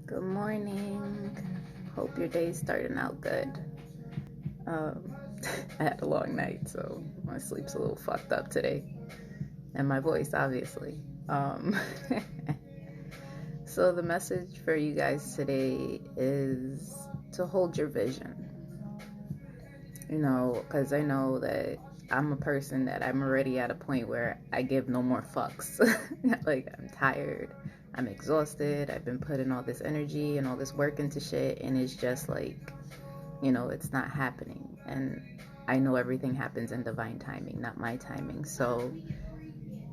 Good morning. Hope your day's starting out good. I had a long night, so my sleep's a little fucked up today. And my voice, obviously. Um, so, the message for you guys today is to hold your vision. Because I know that I'm a person that I'm already at a point where I give no more fucks. Like, I'm tired. I'm exhausted. I've been putting all this energy and all this work into shit, and it's just like, it's not happening. And I know everything happens in divine timing, not my timing. So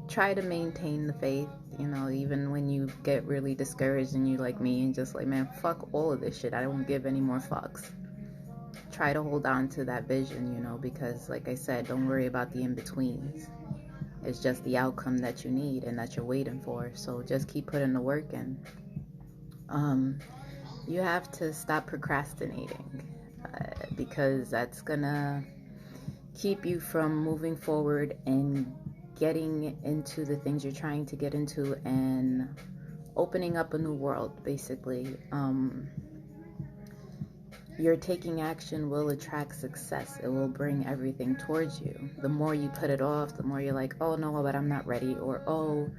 try to maintain the faith, even when you get really discouraged and you like me and just like, man, fuck all of this shit. I don't give any more fucks. Try to hold on to that vision, because like I said, don't worry about the in-betweens. It's just the outcome that you need and that you're waiting for. So just keep putting the work in. You have to stop procrastinating because that's gonna keep you from moving forward and getting into the things you're trying to get into and opening up a new world, basically. Your taking action will attract success. It will bring everything towards you. The more you put it off, the more you're like, oh no, but I'm not ready, or oh,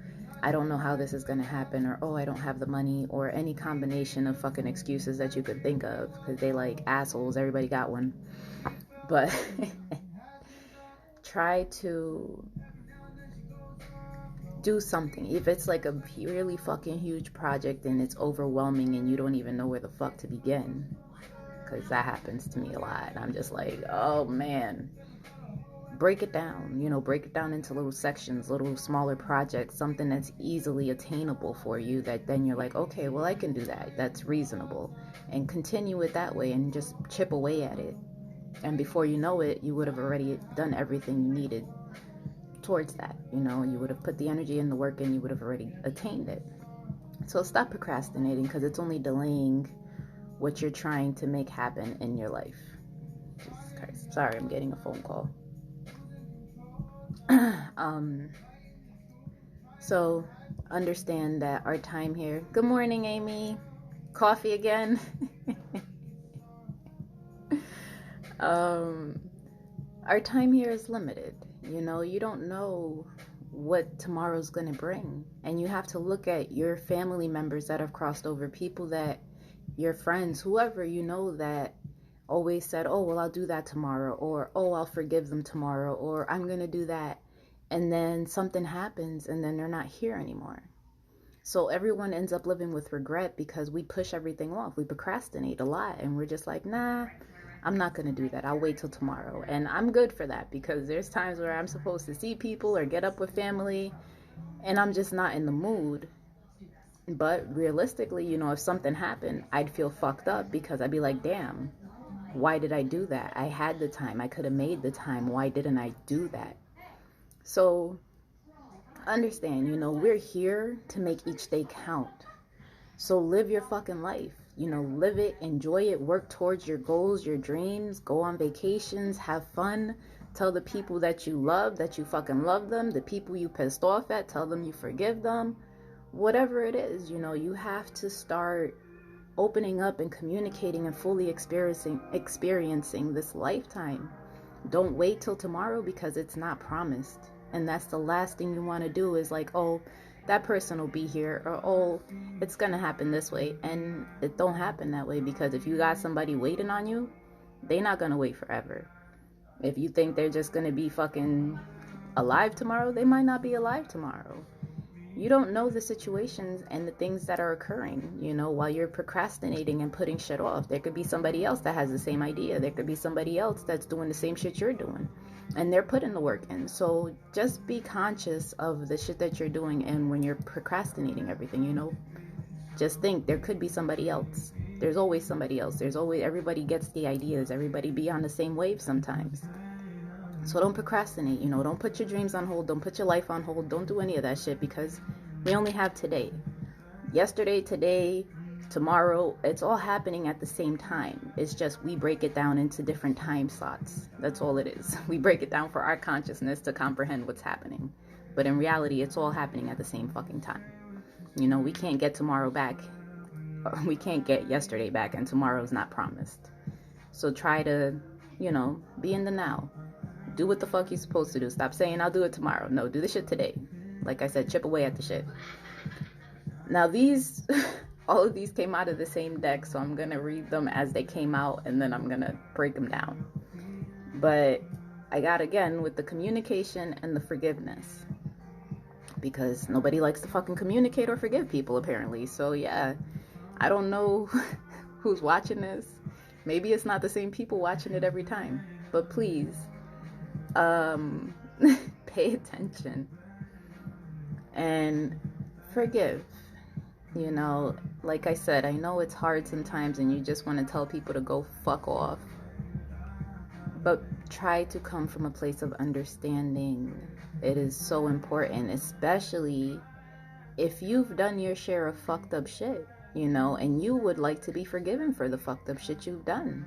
I don't know how this is going to happen, or oh, I don't have the money, or any combination of fucking excuses that you could think of, because they like assholes. Everybody got one. But try to do something. If it's like a really fucking huge project and it's overwhelming and you don't even know where the fuck to begin, because that happens to me a lot. I'm just like, oh man, break it down, break it down into little sections, little smaller projects, something that's easily attainable for you, that then you're like, okay, well, I can do that. That's reasonable. And continue it that way and just chip away at it. And before you know it, you would have already done everything you needed towards that. You would have put the energy and the work in, you would have already attained it. So stop procrastinating, because it's only delaying what you're trying to make happen in your life. Jesus Christ. Sorry, I'm getting a phone call. So understand that our time here. Good morning, Amy. Coffee again. Our time here is limited. You don't know what tomorrow's gonna bring, and you have to look at your family members that have crossed over, people that your friends, whoever that always said, oh, well, I'll do that tomorrow, or oh, I'll forgive them tomorrow, or I'm gonna do that, and then something happens and then they're not here anymore. So everyone ends up living with regret because we push everything off. We procrastinate a lot, and we're just like, nah, I'm not gonna do that. I'll wait till tomorrow. And I'm good for that, because there's times where I'm supposed to see people or get up with family and I'm just not in the mood. But realistically, if something happened, I'd feel fucked up, because I'd be like, damn, why did I do that? I had the time. I could have made the time. Why didn't I do that? So understand, we're here to make each day count. So live your fucking life. Live it, enjoy it, work towards your goals, your dreams, go on vacations, have fun. Tell the people that you love that you fucking love them. The people you pissed off at, tell them you forgive them. Whatever it is, you have to start opening up and communicating and fully experiencing this lifetime. Don't wait till tomorrow, because it's not promised. And that's the last thing you want to do, is like, oh, that person will be here, or oh, it's gonna happen this way. And it don't happen that way, because if you got somebody waiting on you, they're not gonna wait forever. If you think they're just gonna be fucking alive tomorrow, they might not be alive tomorrow. You don't know the situations and the things that are occurring, while you're procrastinating and putting shit off. There could be somebody else that has the same idea. There could be somebody else that's doing the same shit you're doing, and they're putting the work in. So just be conscious of the shit that you're doing, and when you're procrastinating everything, just think there could be somebody else. There's always somebody else. Everybody gets the ideas. Everybody be on the same wave sometimes. So don't procrastinate, don't put your dreams on hold. Don't put your life on hold. Don't do any of that shit, because we only have today. Yesterday, today, tomorrow, it's all happening at the same time. It's just we break it down into different time slots. That's all it is. We break it down for our consciousness to comprehend what's happening. But in reality, it's all happening at the same fucking time. We can't get tomorrow back we can't get yesterday back, and tomorrow's not promised. So try to, be in the now. Do what the fuck you're supposed to do. Stop saying I'll do it tomorrow. No, do the shit today. Like I said, chip away at the shit. Now these, all of these came out of the same deck, so I'm gonna read them as they came out, and then I'm gonna break them down. But I got, again, with the communication and the forgiveness, because nobody likes to fucking communicate or forgive people, apparently. So yeah, I don't know who's watching this. Maybe it's not the same people watching it every time, but please, pay attention and forgive. Like I said, I know it's hard sometimes and you just want to tell people to go fuck off, but try to come from a place of understanding. It is so important, especially if you've done your share of fucked up shit, and you would like to be forgiven for the fucked up shit you've done.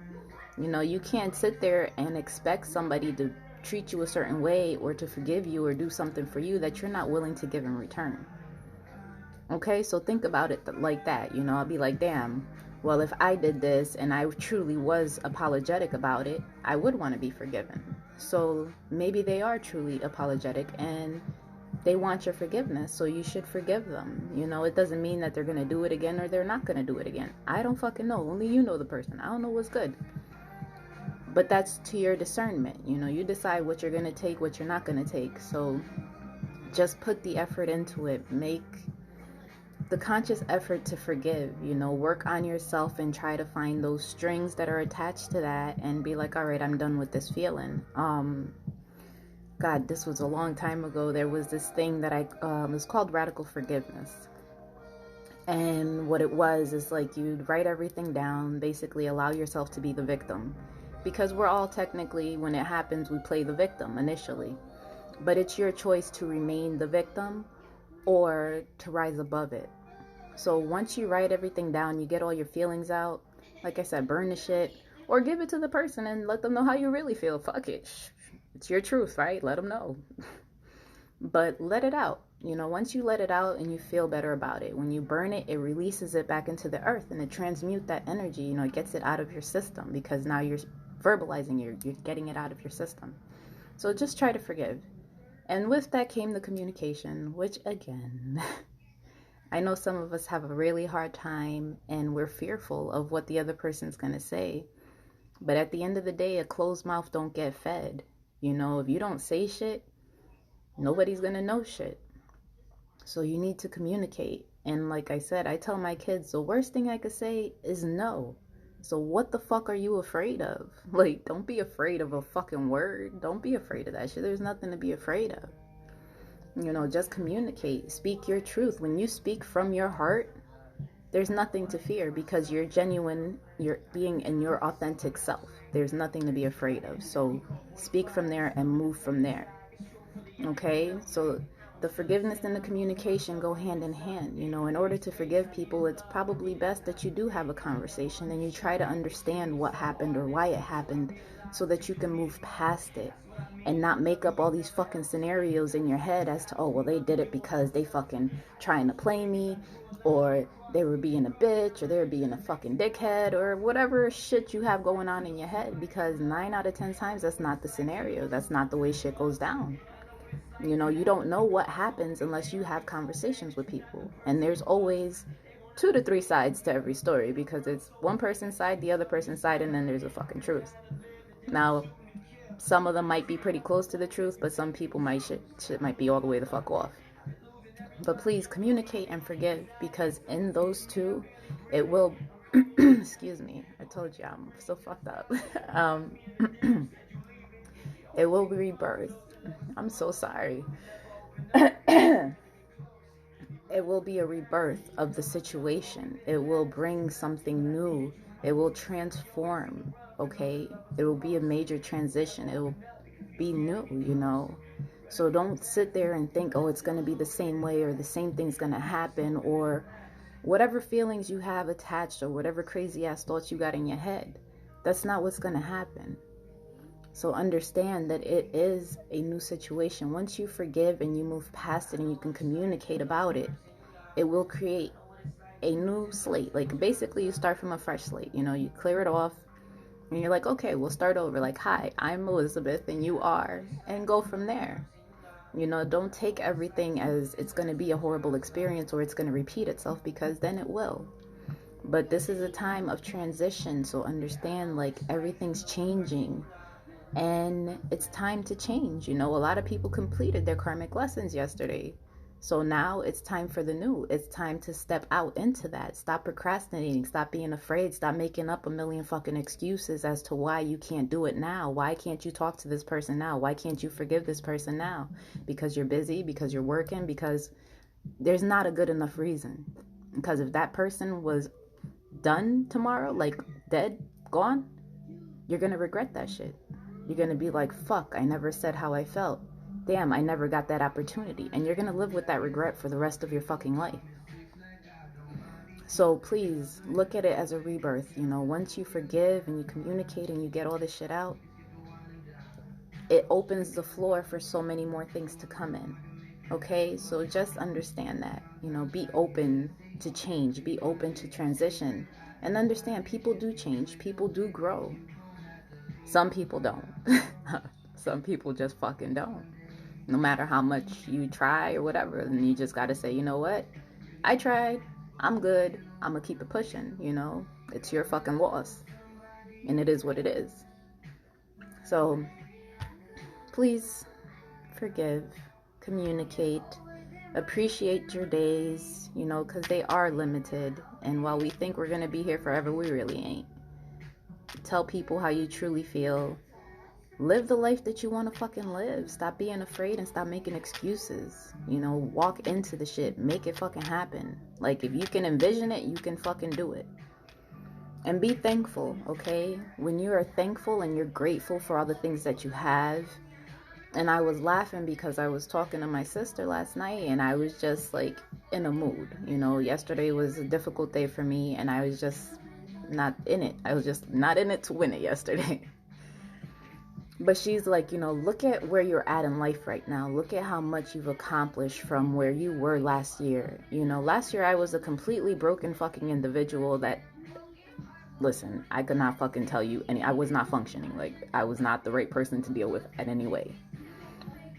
You can't sit there and expect somebody to treat you a certain way or to forgive you or do something for you that you're not willing to give in return. Okay, so think about it like that. I'll be like, damn, well, if I did this and I truly was apologetic about it, I would want to be forgiven. So maybe they are truly apologetic and they want your forgiveness, so you should forgive them. It doesn't mean that they're going to do it again or they're not going to do it again. I don't fucking know. Only you know the person. I don't know what's good. But that's to your discernment. You decide what you're going to take, what you're not going to take. So just put the effort into it. Make the conscious effort to forgive, work on yourself and try to find those strings that are attached to that and be like, all right, I'm done with this feeling. God, this was a long time ago. There was this thing that it was called radical forgiveness. And what it was is like you'd write everything down, basically allow yourself to be the victim. Because we're all technically, when it happens, we play the victim initially. But it's your choice to remain the victim or to rise above it. So once you write everything down, you get all your feelings out. Like I said, burn the shit or give it to the person and let them know how you really feel. Fuck it. It's your truth, right? Let them know. But let it out. Once you let it out and you feel better about it, when you burn it, it releases it back into the earth and it transmutes that energy. It gets it out of your system because now you're verbalizing, you're getting it out of your system. So just try to forgive. And with that came the communication, which again, I know some of us have a really hard time and we're fearful of what the other person's going to say. But at the end of the day, a closed mouth don't get fed. If you don't say shit, nobody's going to know shit. So you need to communicate. And like I said, I tell my kids, the worst thing I could say is no. So what the fuck are you afraid of? Like, don't be afraid of a fucking word. Don't be afraid of that shit. There's nothing to be afraid of. Just communicate. Speak your truth. When you speak from your heart, there's nothing to fear because you're genuine. You're being in your authentic self. There's nothing to be afraid of. So speak from there and move from there. Okay? So the forgiveness and the communication go hand in hand. In order to forgive people, it's probably best that you do have a conversation and you try to understand what happened or why it happened so that you can move past it and not make up all these fucking scenarios in your head as to, oh, well, they did it because they fucking trying to play me, or they were being a bitch, or they were being a fucking dickhead, or whatever shit you have going on in your head, because 9 out of 10 times that's not the scenario. That's not the way shit goes down. You don't know what happens unless you have conversations with people. And there's always 2 to 3 sides to every story because it's one person's side, the other person's side, and then there's a fucking truth. Now, some of them might be pretty close to the truth, but some people shit might be all the way the fuck off. But please communicate and forgive, because in those two, it will, excuse me, I told you I'm so fucked up. It will be rebirth. I'm so sorry. It will be a rebirth of the situation. It will bring something new. It will transform, okay? It will be a major transition. It will be new. So don't sit there and think, oh, it's going to be the same way or the same thing's going to happen or whatever feelings you have attached or whatever crazy ass thoughts you got in your head. That's not what's going to happen. So understand that it is a new situation. Once you forgive and you move past it and you can communicate about it, it will create a new slate. Like basically you start from a fresh slate, you know, you clear it off and you're like, okay, we'll start over. Like, hi, I'm Elizabeth and you are, and go from there. You know, don't take everything as it's going to be a horrible experience or it's going to repeat itself, because then it will. But this is a time of transition, so understand like everything's changing and it's time to change. You know, a lot of people completed their karmic lessons yesterday. So now it's time for the new. It's time to step out into that. Stop procrastinating. Stop being afraid. Stop making up a million fucking excuses as to why you can't do it now. Why can't you talk to this person now? Why can't you forgive this person now? Because you're busy, because you're working, because there's not a good enough reason. Because if that person was done tomorrow, like dead, gone, you're going to regret that shit. You're going to be like, fuck, I never said how I felt. Damn, I never got that opportunity. And you're going to live with that regret for the rest of your fucking life. So please look at it as a rebirth. You know, once you forgive and you communicate and you get all this shit out, it opens the floor for so many more things to come in. Okay, so just understand that. You know, be open to change, be open to transition, and understand people do change, people do grow. Some people don't. Some people just fucking don't. No matter how much you try or whatever, and you just gotta say, you know what? I tried. I'm good. I'm gonna keep it pushing, you know? It's your fucking loss. And it is what it is. So, please forgive, communicate, appreciate your days, you know, because they are limited. And while we think we're gonna be here forever, we really ain't. Tell people how you truly feel. Live the life that you want to fucking live. Stop being afraid and stop making excuses. You know, walk into the shit. Make it fucking happen. Like, if you can envision it, you can fucking do it. And be thankful, okay? When you are thankful and you're grateful for all the things that you have. And I was laughing because I was talking to my sister last night and I was just like in a mood. You know, yesterday was a difficult day for me and I was just not in it. I was just not in it to win it yesterday. But she's like, you know, look at where you're at in life right now. Look at how much you've accomplished from where you were last year. You know, last year I was a completely broken fucking individual that, listen, I could not fucking tell you I was not functioning. Like, I was not the right person to deal with in any way.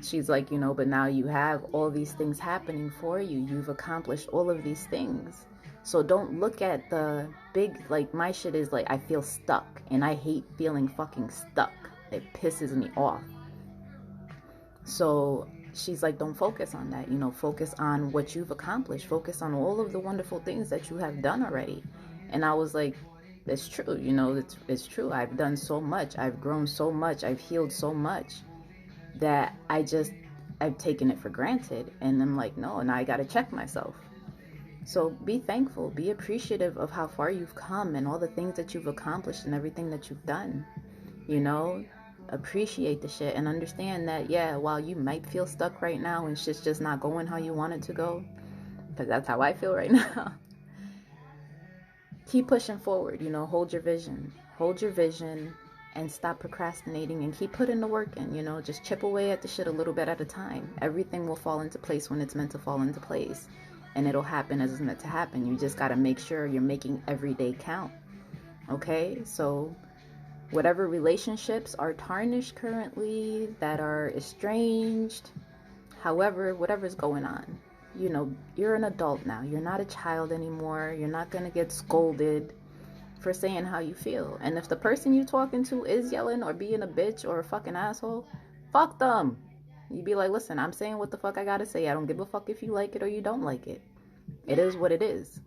She's like, you know, but now you have all these things happening for you. You've accomplished all of these things. So don't look at the big, like, my shit is like, I feel stuck. And I hate feeling fucking stuck. It pisses me off. So she's like, don't focus on that. You know, focus on what you've accomplished. Focus on all of the wonderful things that you have done already. And I was like, it's true. You know, it's true. I've done so much. I've grown so much. I've healed so much that I've taken it for granted. And I'm like, no, now I got to check myself. So be thankful. Be appreciative of how far you've come and all the things that you've accomplished and everything that you've done. You know, appreciate the shit and understand that, yeah, while you might feel stuck right now and shit's just not going how you want it to go, because that's how I feel right now, keep pushing forward. You know, hold your vision and stop procrastinating and keep putting the work in. You know, just chip away at the shit a little bit at a time. Everything will fall into place when it's meant to fall into place, and it'll happen as it's meant to happen. You just got to make sure you're making every day count. Okay, so whatever relationships are tarnished currently, that are estranged, however, whatever's going on, you know, you're an adult now. You're not a child anymore. You're not going to get scolded for saying how you feel. And if the person you talking to is yelling or being a bitch or a fucking asshole, fuck them. You be like, listen, I'm saying what the fuck I gotta say. I don't give a fuck if you like it or you don't like it. It is what it is.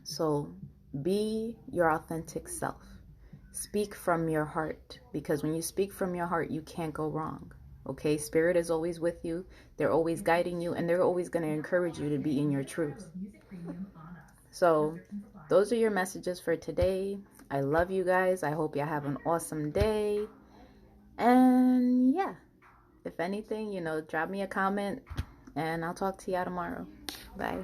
So be your authentic self. Speak from your heart, because when you speak from your heart, you can't go wrong. Okay, Spirit is always with you. They're always guiding you, and they're always going to encourage you to be in your truth. So those are your messages for today. I love you guys. I hope you have an awesome day. And yeah, if anything, you know, drop me a comment and I'll talk to you tomorrow. Bye.